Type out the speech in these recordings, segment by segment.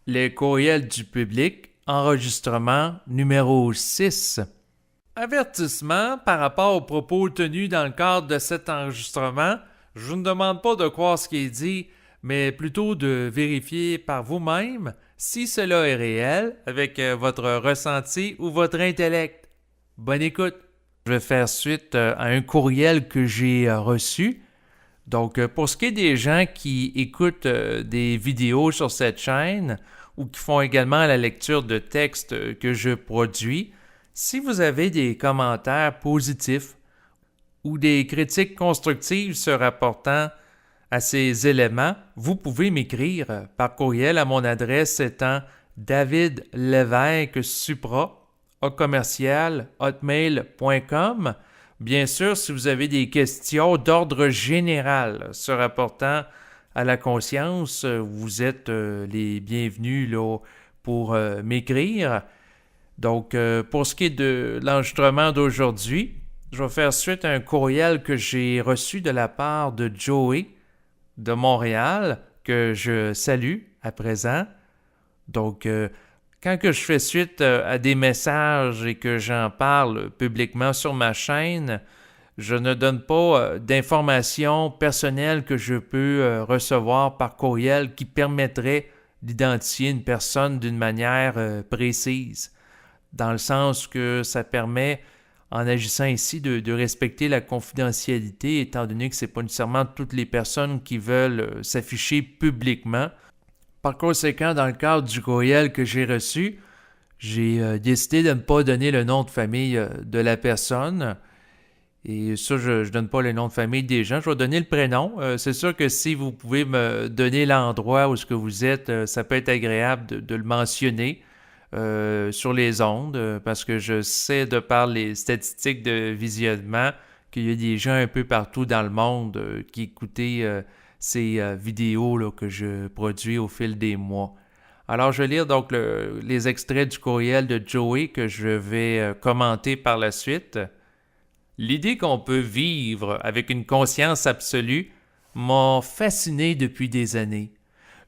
Les courriels du public, enregistrement numéro 6. Avertissement par rapport aux propos tenus dans le cadre de cet enregistrement. Je vous ne demande pas de croire ce qui est dit, mais plutôt de vérifier par vous-même si cela est réel avec votre ressenti ou votre intellect. Bonne écoute. Je vais faire suite à un courriel que j'ai reçu. Donc, pour ce qui est des gens qui écoutent des vidéos sur cette chaîne ou qui font également la lecture de textes que je produis, si vous avez des commentaires positifs ou des critiques constructives se rapportant à ces éléments, vous pouvez m'écrire par courriel à mon adresse étant davidlevesque@hotmail.com. Bien sûr, si vous avez des questions d'ordre général se rapportant à la conscience, vous êtes les bienvenus là, pour m'écrire. Donc, pour ce qui est de l'enregistrement d'aujourd'hui, je vais faire suite à un courriel que j'ai reçu de la part de Joey de Montréal, que je salue à présent. Donc, quand que je fais suite à des messages et que j'en parle publiquement sur ma chaîne, je ne donne pas d'informations personnelles que je peux recevoir par courriel qui permettraient d'identifier une personne d'une manière précise, dans le sens que ça permet, en agissant ici, de respecter la confidentialité, étant donné que ce n'est pas nécessairement toutes les personnes qui veulent s'afficher publiquement. Par conséquent, dans le cadre du courriel que j'ai reçu, j'ai décidé de ne pas donner le nom de famille de la personne. Et ça, je ne donne pas le nom de famille des gens, je vais donner le prénom. C'est sûr que si vous pouvez me donner l'endroit où ce que vous êtes, ça peut être agréable de le mentionner sur les ondes, parce que je sais, de par les statistiques de visionnement, qu'il y a des gens un peu partout dans le monde qui écoutaient ces vidéos là, que je produis au fil des mois. Alors, je vais lire donc les extraits du courriel de Joey que je vais commenter par la suite. L'idée qu'on peut vivre avec une conscience absolue m'a fasciné depuis des années,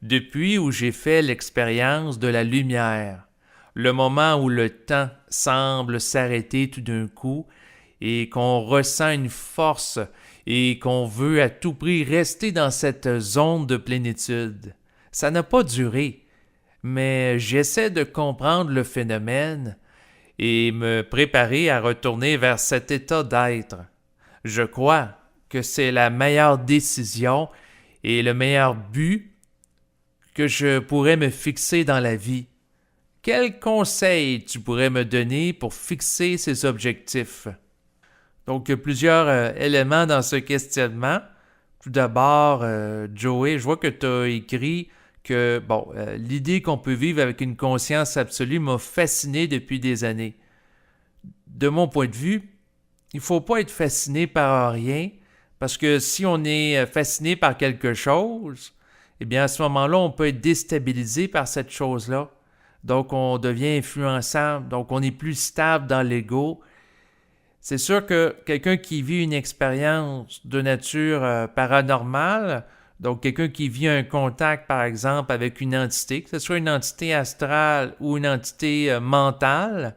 depuis où j'ai fait l'expérience de la lumière, le moment où le temps semble s'arrêter tout d'un coup et qu'on ressent une force et qu'on veut à tout prix rester dans cette zone de plénitude. Ça n'a pas duré, mais j'essaie de comprendre le phénomène et me préparer à retourner vers cet état d'être. Je crois que c'est la meilleure décision et le meilleur but que je pourrais me fixer dans la vie. Quel conseil tu pourrais me donner pour fixer ces objectifs? Donc, plusieurs éléments dans ce questionnement. Tout d'abord, Joey, je vois que tu as écrit que, l'idée qu'on peut vivre avec une conscience absolue m'a fasciné depuis des années. De mon point de vue, il ne faut pas être fasciné par rien, parce que si on est fasciné par quelque chose, eh bien, à ce moment-là, on peut être déstabilisé par cette chose-là. Donc, on devient influençable, donc on est plus stable dans l'ego. C'est sûr que quelqu'un qui vit une expérience de nature paranormale, donc quelqu'un qui vit un contact, par exemple, avec une entité, que ce soit une entité astrale ou une entité mentale,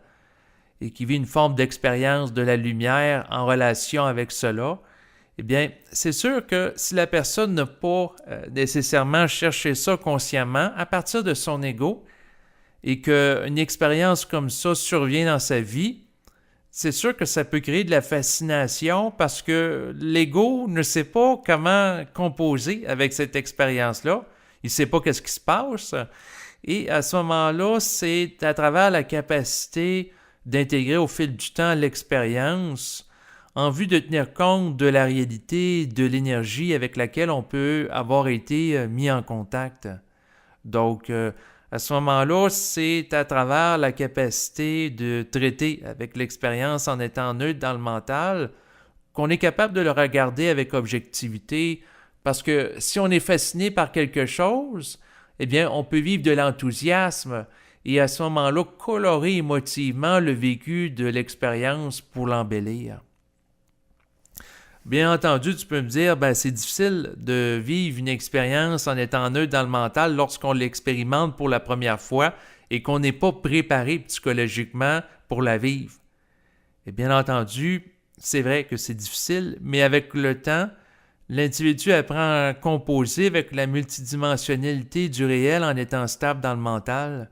et qui vit une forme d'expérience de la lumière en relation avec cela, eh bien, c'est sûr que si la personne n'a pas nécessairement cherché ça consciemment, à partir de son ego, et qu'une expérience comme ça survient dans sa vie, c'est sûr que ça peut créer de la fascination parce que l'ego ne sait pas comment composer avec cette expérience-là. Il ne sait pas qu'est-ce qui se passe. Et à ce moment-là, c'est à travers la capacité d'intégrer au fil du temps l'expérience en vue de tenir compte de la réalité, de l'énergie avec laquelle on peut avoir été mis en contact. Donc, à ce moment-là, c'est à travers la capacité de traiter avec l'expérience en étant neutre dans le mental qu'on est capable de le regarder avec objectivité, parce que si on est fasciné par quelque chose, eh bien, on peut vivre de l'enthousiasme et à ce moment-là, colorer émotivement le vécu de l'expérience pour l'embellir. Bien entendu, tu peux me dire, ben, c'est difficile de vivre une expérience en étant neutre dans le mental lorsqu'on l'expérimente pour la première fois et qu'on n'est pas préparé psychologiquement pour la vivre. Et bien entendu, c'est vrai que c'est difficile, mais avec le temps, l'individu apprend à composer avec la multidimensionnalité du réel en étant stable dans le mental.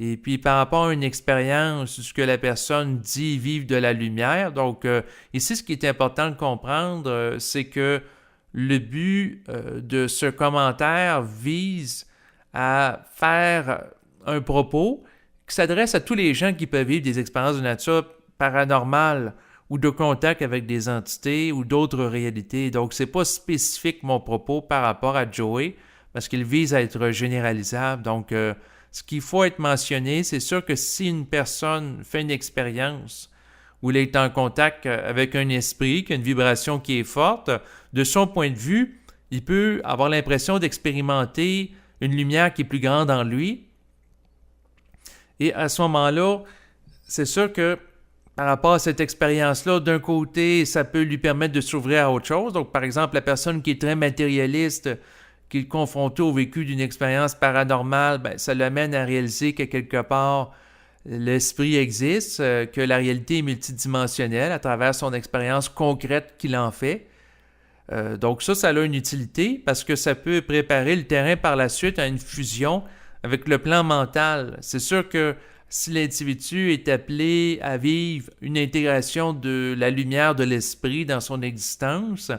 Et puis par rapport à une expérience, ce que la personne dit vivre de la lumière. Donc ici, ce qui est important de comprendre, c'est que le but de ce commentaire vise à faire un propos qui s'adresse à tous les gens qui peuvent vivre des expériences de nature paranormale ou de contact avec des entités ou d'autres réalités. Donc, c'est pas spécifique mon propos par rapport à Joey parce qu'il vise à être généralisable. Donc, ce qu'il faut être mentionné, c'est sûr que si une personne fait une expérience où il est en contact avec un esprit, qui a une vibration qui est forte, de son point de vue, il peut avoir l'impression d'expérimenter une lumière qui est plus grande en lui. Et à ce moment-là, c'est sûr que par rapport à cette expérience-là, d'un côté, ça peut lui permettre de s'ouvrir à autre chose. Donc, par exemple, la personne qui est très matérialiste, qui est confrontée au vécu d'une expérience paranormale, ben, ça l'amène à réaliser que quelque part, l'esprit existe, que la réalité est multidimensionnelle à travers son expérience concrète qu'il en fait. Donc ça a une utilité parce que ça peut préparer le terrain par la suite à une fusion avec le plan mental. C'est sûr que si l'individu est appelé à vivre une intégration de la lumière de l'esprit dans son existence,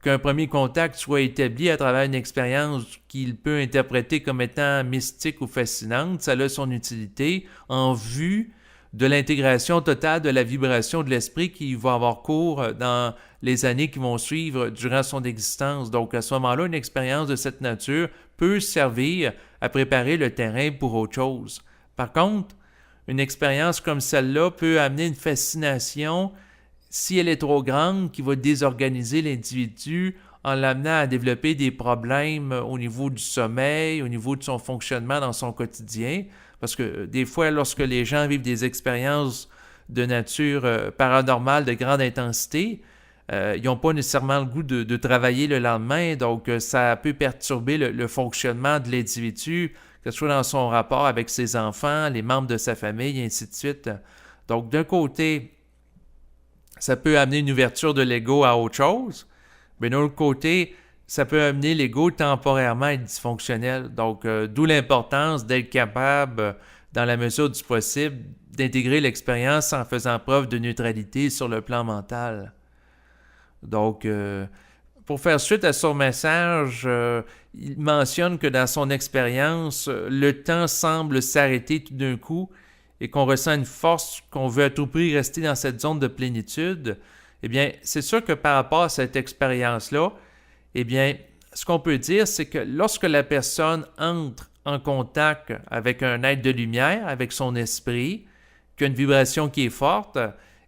qu'un premier contact soit établi à travers une expérience qu'il peut interpréter comme étant mystique ou fascinante, ça a son utilité en vue de l'intégration totale de la vibration de l'esprit qui va avoir cours dans les années qui vont suivre durant son existence. Donc, à ce moment-là, une expérience de cette nature peut servir à préparer le terrain pour autre chose. Par contre, une expérience comme celle-là peut amener une fascination, si elle est trop grande, qui va désorganiser l'individu en l'amenant à développer des problèmes au niveau du sommeil, au niveau de son fonctionnement dans son quotidien. Parce que des fois, lorsque les gens vivent des expériences de nature paranormale de grande intensité, ils n'ont pas nécessairement le goût de travailler le lendemain, donc ça peut perturber le fonctionnement de l'individu, que ce soit dans son rapport avec ses enfants, les membres de sa famille, et ainsi de suite. Donc d'un côté, ça peut amener une ouverture de l'ego à autre chose, mais d'un autre côté, ça peut amener l'ego temporairement à être dysfonctionnel. Donc, d'où l'importance d'être capable, dans la mesure du possible, d'intégrer l'expérience en faisant preuve de neutralité sur le plan mental. Donc, pour faire suite à son message, il mentionne que dans son expérience, le temps semble s'arrêter tout d'un coup et qu'on ressent une force qu'on veut à tout prix rester dans cette zone de plénitude. Eh bien, c'est sûr que par rapport à cette expérience-là, eh bien, ce qu'on peut dire, c'est que lorsque la personne entre en contact avec un être de lumière, avec son esprit, qui a une vibration qui est forte,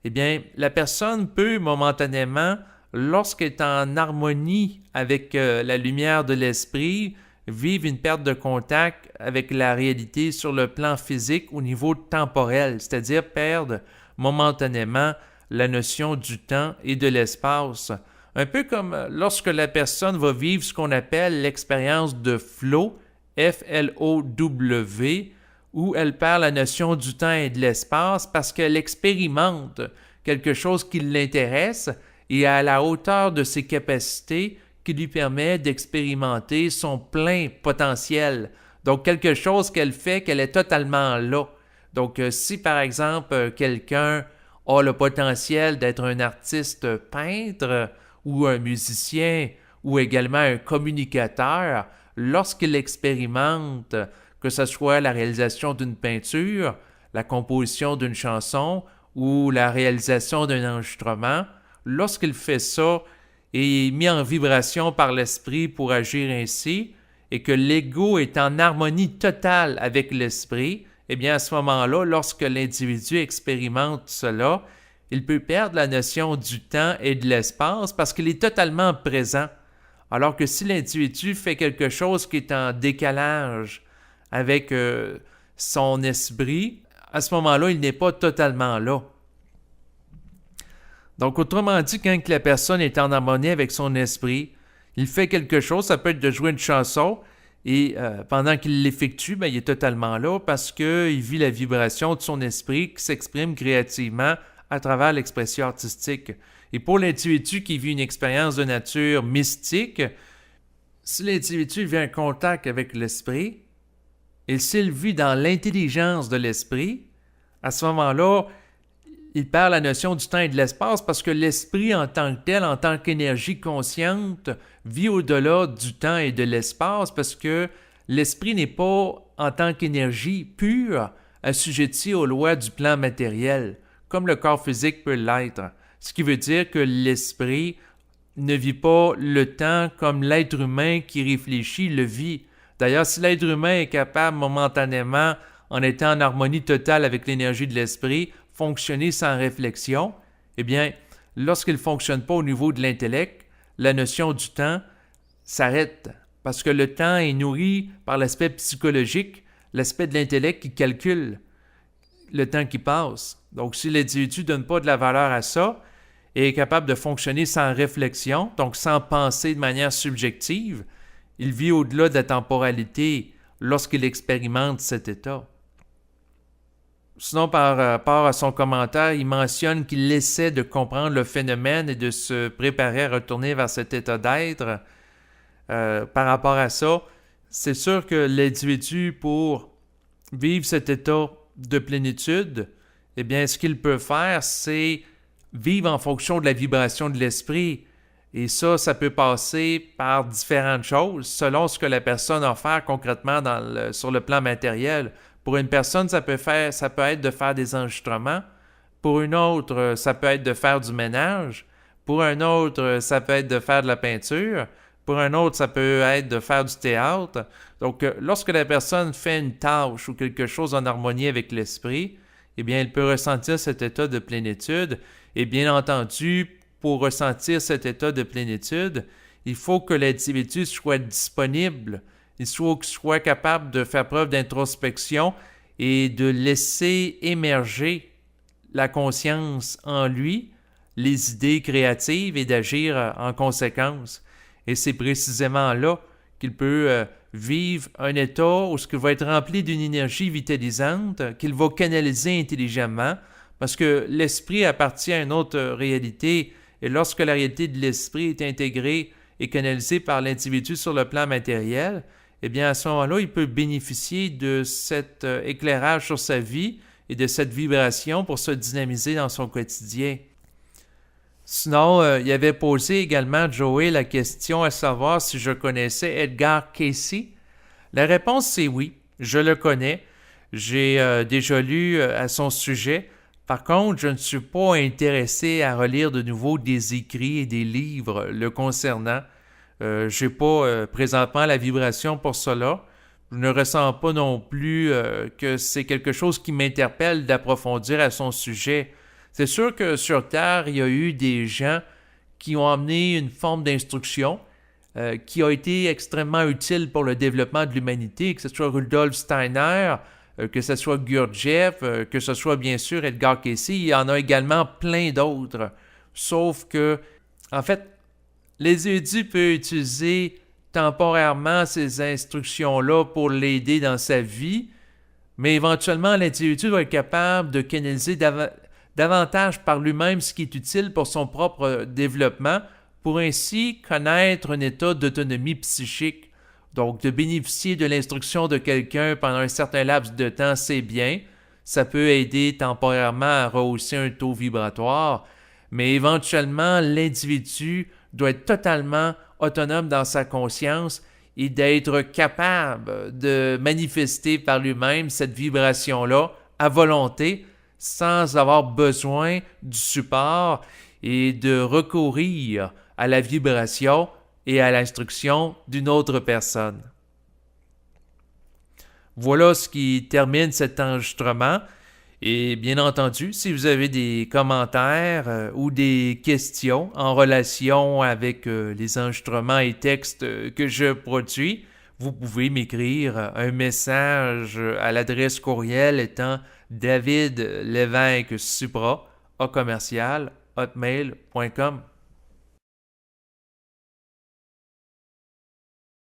eh bien, la personne peut momentanément, lorsqu'elle est en harmonie avec la lumière de l'esprit, vivre une perte de contact avec la réalité sur le plan physique au niveau temporel, c'est-à-dire perdre momentanément la notion du temps et de l'espace. Un peu comme lorsque la personne va vivre ce qu'on appelle l'expérience de flow, F-L-O-W, où elle perd la notion du temps et de l'espace parce qu'elle expérimente quelque chose qui l'intéresse et à la hauteur de ses capacités qui lui permet d'expérimenter son plein potentiel. Donc, quelque chose qu'elle fait, qu'elle est totalement là. Donc, si par exemple, quelqu'un a le potentiel d'être un artiste peintre ou un musicien ou également un communicateur, lorsqu'il expérimente, que ce soit la réalisation d'une peinture, la composition d'une chanson ou la réalisation d'un enregistrement, lorsqu'il fait ça et est mis en vibration par l'esprit pour agir ainsi, et que l'ego est en harmonie totale avec l'esprit, eh bien à ce moment-là, lorsque l'individu expérimente cela, il peut perdre la notion du temps et de l'espace parce qu'il est totalement présent. Alors que si l'individu fait quelque chose qui est en décalage avec son esprit, à ce moment-là, il n'est pas totalement là. Donc, autrement dit, quand la personne est en harmonie avec son esprit, il fait quelque chose, ça peut être de jouer une chanson, et pendant qu'il l'effectue, il est totalement là parce qu'il vit la vibration de son esprit qui s'exprime créativement à travers l'expression artistique. Et pour l'individu qui vit une expérience de nature mystique, si l'individu vit en contact avec l'esprit, et s'il vit dans l'intelligence de l'esprit, à ce moment-là, il perd la notion du temps et de l'espace parce que l'esprit en tant que tel, en tant qu'énergie consciente, vit au-delà du temps et de l'espace parce que l'esprit n'est pas, en tant qu'énergie pure, assujetti aux lois du plan matériel, comme le corps physique peut l'être. Ce qui veut dire que l'esprit ne vit pas le temps comme l'être humain qui réfléchit le vit. D'ailleurs, si l'être humain est capable momentanément, en étant en harmonie totale avec l'énergie de l'esprit, fonctionner sans réflexion, eh bien, lorsqu'il ne fonctionne pas au niveau de l'intellect, la notion du temps s'arrête parce que le temps est nourri par l'aspect psychologique, l'aspect de l'intellect qui calcule le temps qui passe. Donc, si l'individu ne donne pas de la valeur à ça et est capable de fonctionner sans réflexion, donc sans penser de manière subjective, il vit au-delà de la temporalité lorsqu'il expérimente cet état. Sinon, par rapport à son commentaire, il mentionne qu'il essaie de comprendre le phénomène et de se préparer à retourner vers cet état d'être. Par rapport à ça, c'est sûr que l'individu, pour vivre cet état de plénitude, eh bien, ce qu'il peut faire, c'est vivre en fonction de la vibration de l'esprit. Et ça peut passer par différentes choses, selon ce que la personne a à faire concrètement sur le plan matériel. Pour une personne, ça peut être de faire des enregistrements. Pour une autre, ça peut être de faire du ménage. Pour un autre, ça peut être de faire de la peinture. Pour un autre, ça peut être de faire du théâtre. Donc, lorsque la personne fait une tâche ou quelque chose en harmonie avec l'esprit, eh bien, elle peut ressentir cet état de plénitude. Et bien entendu, pour ressentir cet état de plénitude, il faut que l'individu soit disponible. Il faut qu'il soit capable de faire preuve d'introspection et de laisser émerger la conscience en lui, les idées créatives et d'agir en conséquence. Et c'est précisément là qu'il peut vivre un état où il va être rempli d'une énergie vitalisante qu'il va canaliser intelligemment parce que l'esprit appartient à une autre réalité et lorsque la réalité de l'esprit est intégrée et canalisée par l'individu sur le plan matériel, eh bien à ce moment-là, il peut bénéficier de cet éclairage sur sa vie et de cette vibration pour se dynamiser dans son quotidien. Sinon, il avait posé également, Joey, la question à savoir si je connaissais Edgar Cayce. La réponse, c'est oui, je le connais. J'ai déjà lu à son sujet. Par contre, je ne suis pas intéressé à relire de nouveau des écrits et des livres le concernant. Je n'ai pas présentement la vibration pour cela. Je ne ressens pas non plus que c'est quelque chose qui m'interpelle d'approfondir à son sujet. C'est sûr que sur Terre, il y a eu des gens qui ont amené une forme d'instruction qui a été extrêmement utile pour le développement de l'humanité, que ce soit Rudolf Steiner, que ce soit Gurdjieff, que ce soit bien sûr Edgar Cayce. Il y en a également plein d'autres. Sauf que, en fait, l'individu peut utiliser temporairement ces instructions-là pour l'aider dans sa vie, mais éventuellement, l'individu doit être capable de canaliser davantage par lui-même ce qui est utile pour son propre développement, pour ainsi connaître un état d'autonomie psychique. Donc, de bénéficier de l'instruction de quelqu'un pendant un certain laps de temps, c'est bien. Ça peut aider temporairement à rehausser un taux vibratoire, mais éventuellement, l'individu doit être totalement autonome dans sa conscience et d'être capable de manifester par lui-même cette vibration-là à volonté, sans avoir besoin du support et de recourir à la vibration et à l'instruction d'une autre personne. Voilà ce qui termine cet enregistrement. Et bien entendu, si vous avez des commentaires ou des questions en relation avec les enregistrements et textes que je produis, vous pouvez m'écrire un message à l'adresse courriel étant davidlevesque-supra@commercial hotmail.com.